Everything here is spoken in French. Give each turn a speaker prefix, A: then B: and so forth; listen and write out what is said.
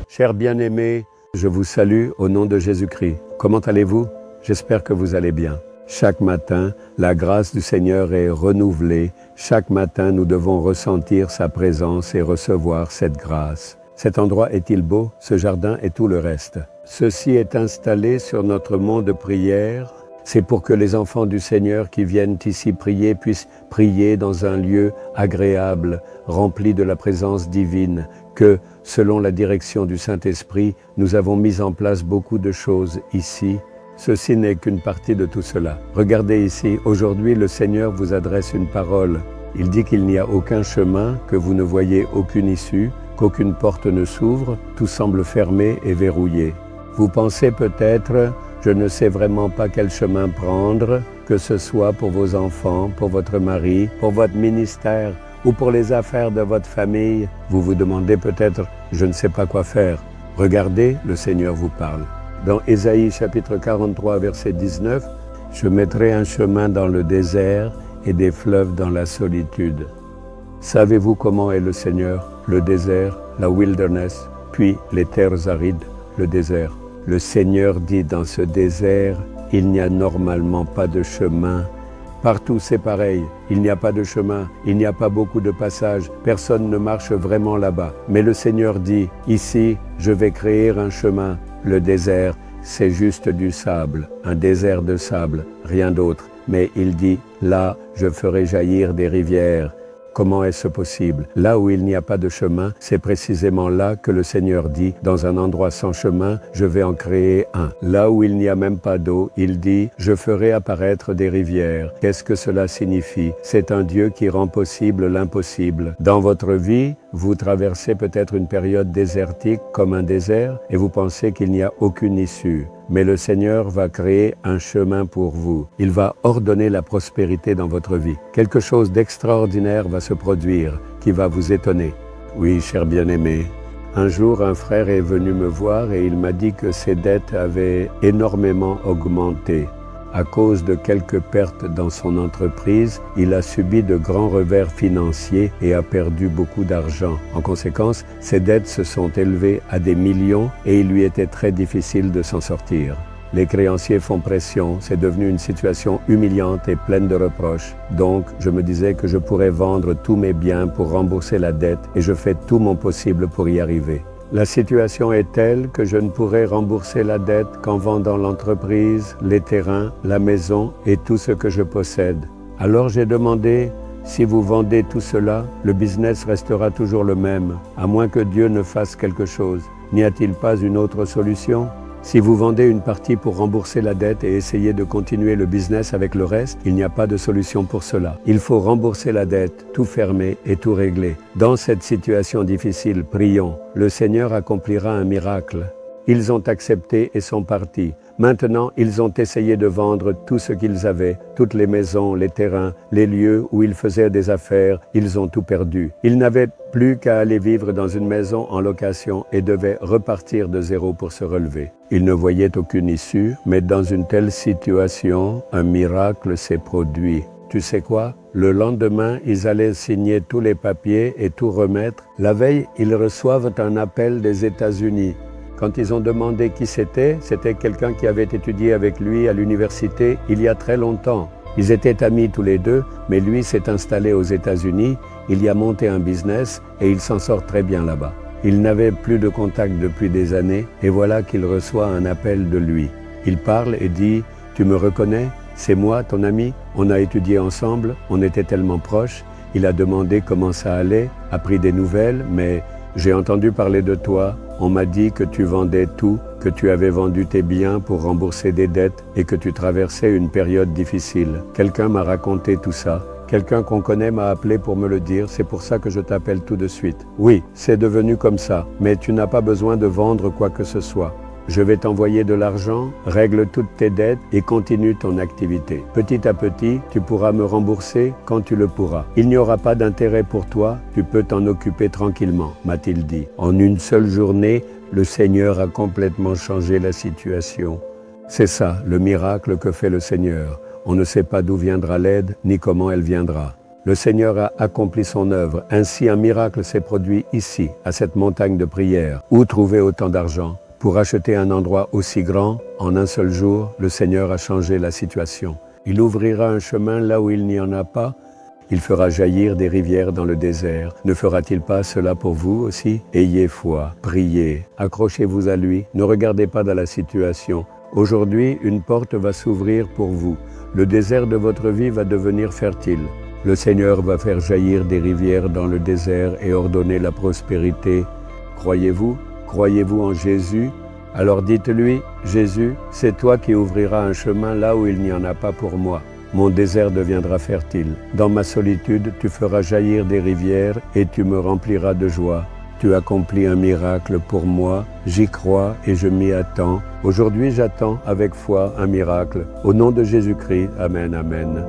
A: Chers bien-aimés, je vous salue au nom de Jésus-Christ. Comment allez-vous? J'espère que vous allez bien. Chaque matin, la grâce du Seigneur est renouvelée. Chaque matin, nous devons ressentir sa présence et recevoir cette grâce. Cet endroit est-il beau? Ce jardin et tout le reste. Ceci est installé sur notre mont de prière. C'est pour que les enfants du Seigneur qui viennent ici prier puissent prier dans un lieu agréable, rempli de la présence divine, que, selon la direction du Saint-Esprit, nous avons mis en place beaucoup de choses ici. Ceci n'est qu'une partie de tout cela. Regardez ici, aujourd'hui le Seigneur vous adresse une parole. Il dit qu'il n'y a aucun chemin, que vous ne voyez aucune issue, qu'aucune porte ne s'ouvre, tout semble fermé et verrouillé. Vous pensez peut-être, je ne sais vraiment pas quel chemin prendre, que ce soit pour vos enfants, pour votre mari, pour votre ministère ou pour les affaires de votre famille. Vous vous demandez peut-être, je ne sais pas quoi faire. Regardez, le Seigneur vous parle. Dans Ésaïe chapitre 43, verset 19, « Je mettrai un chemin dans le désert et des fleuves dans la solitude. » Savez-vous comment est le Seigneur? Le désert, la wilderness, puis les terres arides, le désert. Le Seigneur dit dans ce désert, il n'y a normalement pas de chemin. Partout c'est pareil, il n'y a pas de chemin, il n'y a pas beaucoup de passages, personne ne marche vraiment là-bas. Mais le Seigneur dit, ici, je vais créer un chemin. Le désert, c'est juste du sable, un désert de sable, rien d'autre. Mais il dit, là, je ferai jaillir des rivières. Comment est-ce possible? Là où il n'y a pas de chemin, c'est précisément là que le Seigneur dit, dans un endroit sans chemin, je vais en créer un. Là où il n'y a même pas d'eau, il dit, je ferai apparaître des rivières. Qu'est-ce que cela signifie? C'est un Dieu qui rend possible l'impossible. Dans votre vie, vous traversez peut-être une période désertique comme un désert et vous pensez qu'il n'y a aucune issue. Mais le Seigneur va créer un chemin pour vous. Il va ordonner la prospérité dans votre vie. Quelque chose d'extraordinaire va se produire qui va vous étonner. Oui, cher bien-aimé, un jour un frère est venu me voir et il m'a dit que ses dettes avaient énormément augmenté. À cause de quelques pertes dans son entreprise, il a subi de grands revers financiers et a perdu beaucoup d'argent. En conséquence, ses dettes se sont élevées à des millions et il lui était très difficile de s'en sortir. Les créanciers font pression, c'est devenu une situation humiliante et pleine de reproches. Donc, je me disais que je pourrais vendre tous mes biens pour rembourser la dette et je fais tout mon possible pour y arriver. La situation est telle que je ne pourrai rembourser la dette qu'en vendant l'entreprise, les terrains, la maison et tout ce que je possède. Alors j'ai demandé, si vous vendez tout cela, le business restera toujours le même, à moins que Dieu ne fasse quelque chose. N'y a-t-il pas une autre solution? Si vous vendez une partie pour rembourser la dette et essayer de continuer le business avec le reste, il n'y a pas de solution pour cela. Il faut rembourser la dette, tout fermer et tout régler. Dans cette situation difficile, prions. Le Seigneur accomplira un miracle. Ils ont accepté et sont partis. Maintenant, ils ont essayé de vendre tout ce qu'ils avaient, toutes les maisons, les terrains, les lieux où ils faisaient des affaires, ils ont tout perdu. Ils n'avaient plus qu'à aller vivre dans une maison en location et devaient repartir de zéro pour se relever. Ils ne voyaient aucune issue, mais dans une telle situation, un miracle s'est produit. Tu sais quoi? Le lendemain, ils allaient signer tous les papiers et tout remettre. La veille, ils reçoivent un appel des États-Unis. Quand ils ont demandé qui c'était quelqu'un qui avait étudié avec lui à l'université il y a très longtemps. Ils étaient amis tous les deux, mais lui s'est installé aux États-Unis, il y a monté un business et il s'en sort très bien là-bas. Il n'avait plus de contact depuis des années et voilà qu'il reçoit un appel de lui. Il parle et dit « Tu me reconnais? C'est moi, ton ami? On a étudié ensemble, on était tellement proches. » Il a demandé comment ça allait, a pris des nouvelles, mais j'ai entendu parler de toi. On m'a dit que tu vendais tout, que tu avais vendu tes biens pour rembourser des dettes et que tu traversais une période difficile. Quelqu'un m'a raconté tout ça. Quelqu'un qu'on connaît m'a appelé pour me le dire, c'est pour ça que je t'appelle tout de suite. Oui, c'est devenu comme ça, mais tu n'as pas besoin de vendre quoi que ce soit. Je vais t'envoyer de l'argent, règle toutes tes dettes et continue ton activité. Petit à petit, tu pourras me rembourser quand tu le pourras. Il n'y aura pas d'intérêt pour toi, tu peux t'en occuper tranquillement, m'a-t-il dit. En une seule journée, le Seigneur a complètement changé la situation. C'est ça, le miracle que fait le Seigneur. On ne sait pas d'où viendra l'aide, ni comment elle viendra. Le Seigneur a accompli son œuvre. Ainsi, un miracle s'est produit ici, à cette montagne de prière. Où trouver autant d'argent? Pour acheter un endroit aussi grand, en un seul jour, le Seigneur a changé la situation. Il ouvrira un chemin là où il n'y en a pas. Il fera jaillir des rivières dans le désert. Ne fera-t-il pas cela pour vous aussi? Ayez foi, priez, accrochez-vous à lui, ne regardez pas dans la situation. Aujourd'hui, une porte va s'ouvrir pour vous. Le désert de votre vie va devenir fertile. Le Seigneur va faire jaillir des rivières dans le désert et ordonner la prospérité. Croyez-vous? Croyez-vous en Jésus? Alors dites-lui, Jésus, c'est toi qui ouvriras un chemin là où il n'y en a pas pour moi. Mon désert deviendra fertile. Dans ma solitude, tu feras jaillir des rivières et tu me rempliras de joie. Tu accomplis un miracle pour moi, j'y crois et je m'y attends. Aujourd'hui, j'attends avec foi un miracle. Au nom de Jésus-Christ, Amen, Amen.